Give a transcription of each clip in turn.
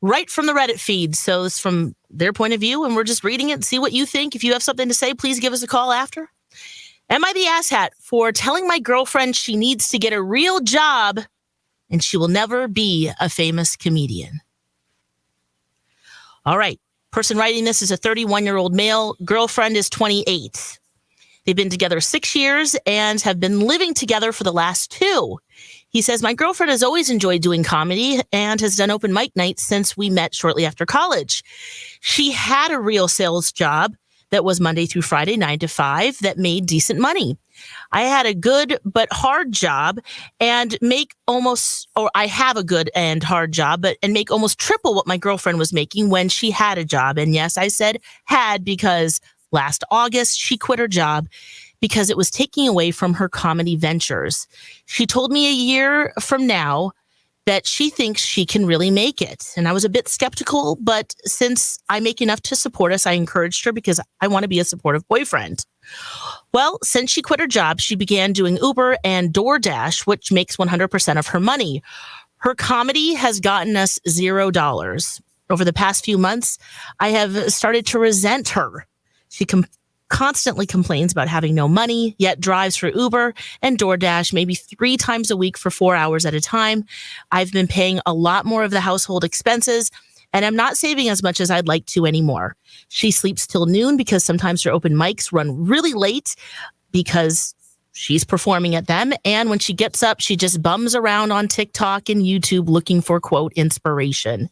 right from the Reddit feed. So it's from their point of view, and we're just reading it and see what you think. If you have something to say, please give us a call after. Am I the asshat for telling my girlfriend she needs to get a real job and she will never be a famous comedian? All right. Person writing this is a 31-year-old male. Girlfriend is 28. They've been together 6 years and have been living together for the last 2. He says, my girlfriend has always enjoyed doing comedy and has done open mic nights since we met shortly after college. She had a real sales job that was Monday through Friday, 9 to 5, that made decent money. I had a good but hard job and I have a good and hard job, and make almost triple what my girlfriend was making when she had a job. And yes, I said had because last August she quit her job because it was taking away from her comedy ventures. She told me a year from now that she thinks she can really make it. And I was a bit skeptical, but since I make enough to support us, I encouraged her because I want to be a supportive boyfriend. Well, since she quit her job, she began doing Uber and DoorDash, which makes 100% of her money. Her comedy has gotten us $0. Over the past few months, I have started to resent her. She constantly complains about having no money, yet drives for Uber and DoorDash maybe 3 times a week for 4 hours at a time. I've been paying a lot more of the household expenses, and I'm not saving as much as I'd like to anymore. She sleeps till noon because sometimes her open mics run really late because she's performing at them. And when she gets up, she just bums around on TikTok and YouTube looking for, quote, inspiration.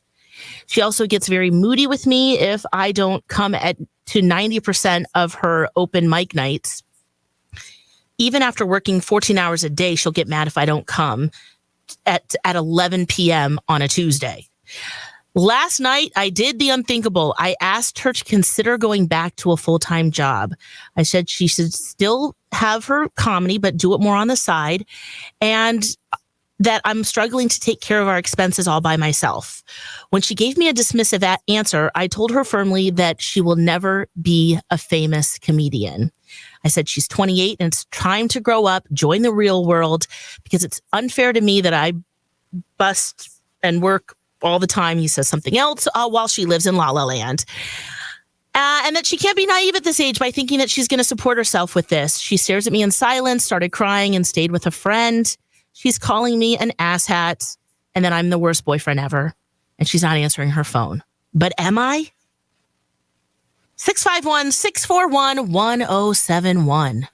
She also gets very moody with me if I don't come to 90% of her open mic nights. Even after working 14 hours a day, she'll get mad if I don't come at 11 p.m. on a Tuesday. Last night, I did the unthinkable. I asked her to consider going back to a full-time job. I said she should still have her comedy, but do it more on the side, and that I'm struggling to take care of our expenses all by myself. When she gave me a dismissive answer, I told her firmly that she will never be a famous comedian. I said she's 28 and it's time to grow up, join the real world, because it's unfair to me that I bust and work all the time. He says something else while she lives in La La Land. And that she can't be naive at this age by thinking that she's going to support herself with this. She stares at me in silence, started crying, and stayed with a friend. She's calling me an asshat and that I'm the worst boyfriend ever. And she's not answering her phone. But am I? 651-641-1071.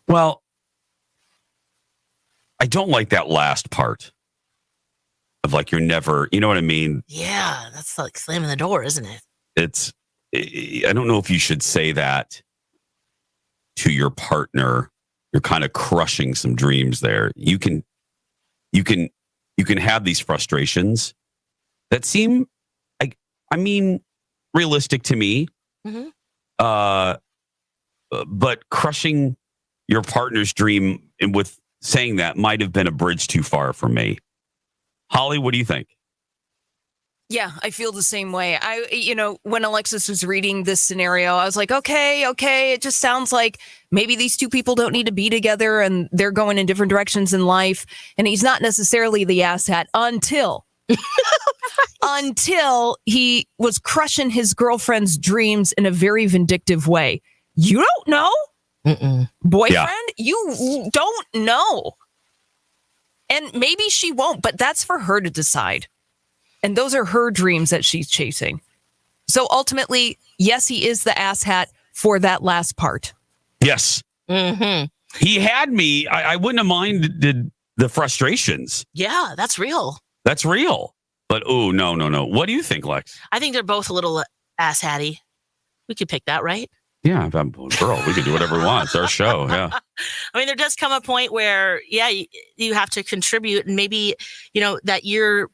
Well, I don't like that last part of like you're never, you know what I mean? Yeah, that's like slamming the door, isn't it? I don't know if you should say that to your partner. You're kind of crushing some dreams there. You can have these frustrations that seem realistic to me. Mm-hmm. But crushing your partner's dream with saying that might have been a bridge too far for me. Holly, what do you think? Yeah, I feel the same way. When Alexis was reading this scenario, I was like, okay. It just sounds like maybe these two people don't need to be together and they're going in different directions in life. And he's not necessarily the asshat until he was crushing his girlfriend's dreams in a very vindictive way. You don't know? Boyfriend? Yeah. You don't know. And maybe she won't, but that's for her to decide. And those are her dreams that she's chasing. So ultimately, yes, he is the asshat for that last part. Yes. Mm-hmm. He had me. I wouldn't have minded the frustrations. Yeah, that's real. That's real. But, no. What do you think, Lex? I think they're both a little asshatty. We could pick that, right? Yeah, girl, we can do whatever we want. It's our show, yeah. I mean, there does come a point where, you have to contribute. And maybe, that your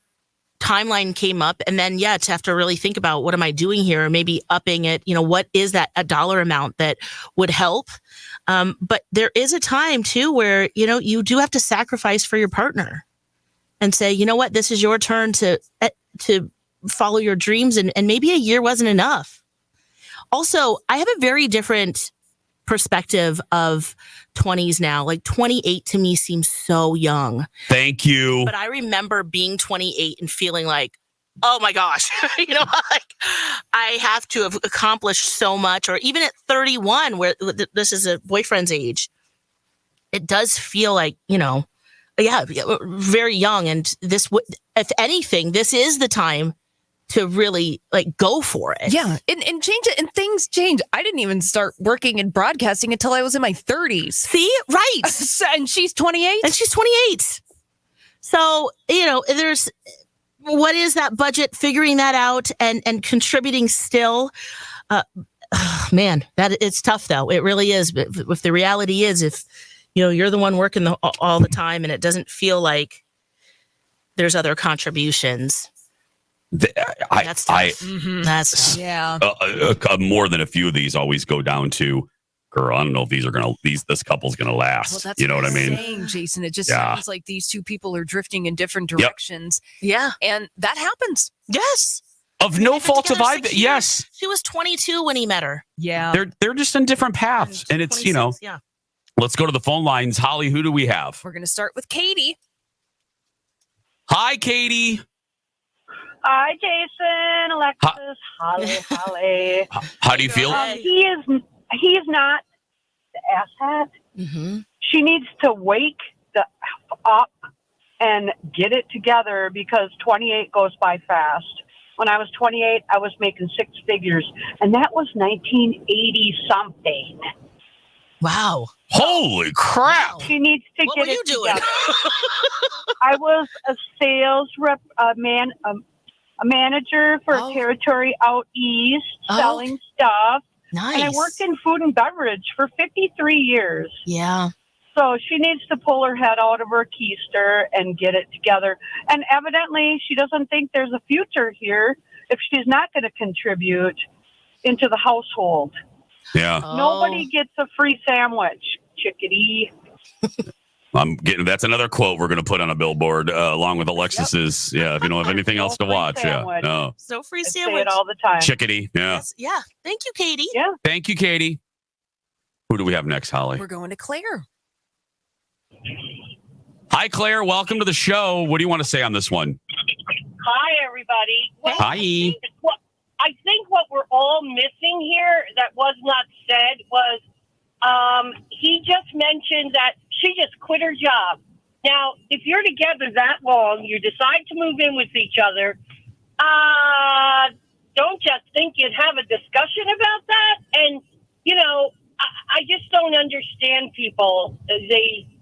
timeline came up. And then, to have to really think about what am I doing here? Or maybe upping it. What is that a dollar amount that would help? But there is a time, too, where, you do have to sacrifice for your partner and say, you know what, this is your turn to follow your dreams. And maybe a year wasn't enough. Also, I have a very different perspective of 20s now. Like 28 to me seems so young. Thank you. But I remember being 28 and feeling like, oh my gosh, like I have to have accomplished so much. Or even at 31, where this is a boyfriend's age, it does feel like, very young. And this, if anything, this is the time to really like go for it. Yeah. And change it. And things change. I didn't even start working in broadcasting until I was in my 30s. See? Right. And she's 28. And she's 28. So, there's, what is that budget? Figuring that out and contributing still. Man, that it's tough though. It really is. But if the reality is, if, you're the one working all the time and it doesn't feel like there's other contributions. That's tough. That's tough. Yeah. More than a few of these always go down to, girl, I don't know if this couple's gonna last. Well, that's you know what I mean? Saying, Jason, it just sounds like these two people are drifting in different directions. Yep. Yeah. And that happens. Yes. Of no fault of either. Yes. She was 22 when he met her. Yeah. They're just in different paths. And it's, yeah. Let's go to the phone lines. Holly, who do we have? We're going to start with Katie. Hi, Katie. Hi, Jason, Alexis, Holly. How do you feel? He's not the asshat. Mm-hmm. She needs to wake the F up and get it together because 28 goes by fast. When I was 28, I was making six figures, and that was 1980 something. Wow. Holy crap. She needs to what get were you it doing? together. I was a sales rep, a manager for a territory out east, selling stuff. Nice. And I worked in food and beverage for 53 years. Yeah. So she needs to pull her head out of her keister and get it together. And evidently, she doesn't think there's a future here if she's not going to contribute into the household. Yeah. Nobody gets a free sandwich, chickadee. That's another quote we're going to put on a billboard along with Alexis's. Yep. Yeah. If you don't have anything else to watch. Sandwich. Yeah. No. So free I sandwich. say it all the time. Chickadee. Yeah. Yes. Yeah. Thank you, Katie. Yeah. Thank you, Katie. Who do we have next, Holly? We're going to Claire. Hi, Claire. Welcome to the show. What do you want to say on this one? Hi, everybody. Well, Hi. I think what we're all missing here that was not said was he just mentioned that she just quit her job. Now, if you're together that long, you decide to move in with each other, don't just think you'd have a discussion about that. And, I just don't understand people. He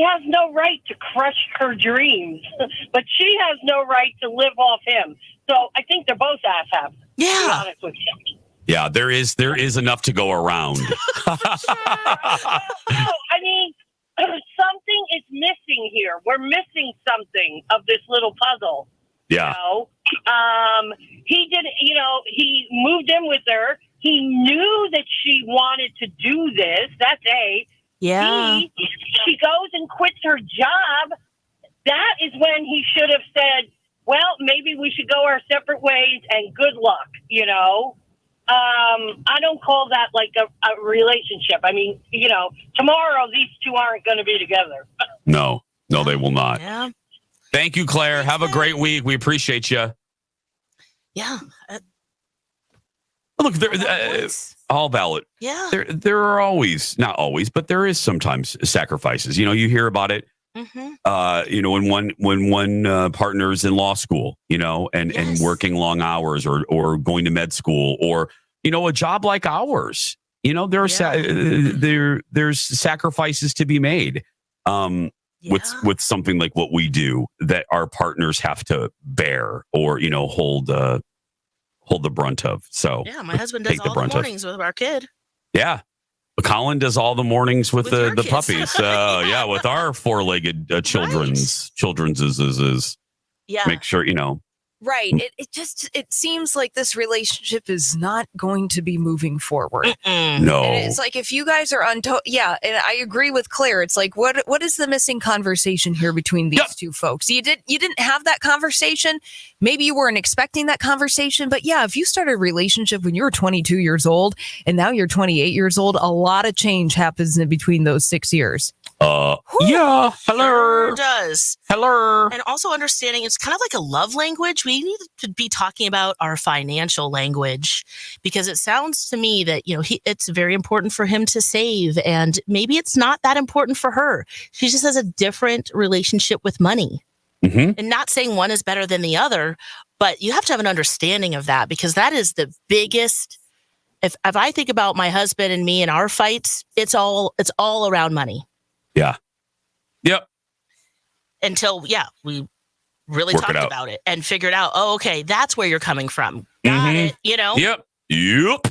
has no right to crush her dreams, but she has no right to live off him. So I think they're both assholes. Yeah. To be honest with you. Yeah, there is enough to go around. No, I mean, something is missing here. We're missing something of this little puzzle. Yeah. He did, he moved in with her. He knew that she wanted to do this. That's A. Yeah. B, she goes and quits her job. That is when he should have said, well, maybe we should go our separate ways and good luck, I don't call that like a relationship. I mean, tomorrow these two aren't going to be together. No, they will not. Yeah. Thank you, Claire. Have a great week. We appreciate you. Yeah. Look, all valid. Yeah. There are always, not always, but there is sometimes sacrifices. You hear about it. Mm-hmm. When one partner's in law school, and working long hours or going to med school or, a job like ours, there's sacrifices to be made. With something like what we do that our partners have to bear or, hold the brunt of. So yeah, my husband does all the mornings with our kid. Yeah. Colin does all the mornings with the kids. puppies. Yeah, with our four-legged children's is yeah. make sure, Right. It seems like this relationship is not going to be moving forward. No. And it's like, if you guys are and I agree with Claire. It's like, what is the missing conversation here between these two folks? You didn't have that conversation. Maybe you weren't expecting that conversation, but yeah, if you started a relationship when you were 22 years old and now you're 28 years old, a lot of change happens in between those 6 years. Yeah. Hello. Sure does. Hello. And also understanding it's kind of like a love language. We need to be talking about our financial language, because it sounds to me that, it's very important for him to save, and maybe it's not that important for her. She just has a different relationship with money. Mm-hmm. And not saying one is better than the other, but you have to have an understanding of that, because that is the biggest. If I think about my husband and me and our fights, it's all around money. Yeah. Yep. Until, we really Work talked about it and figured out, okay, that's where you're coming from. Got it, Yep. Yep.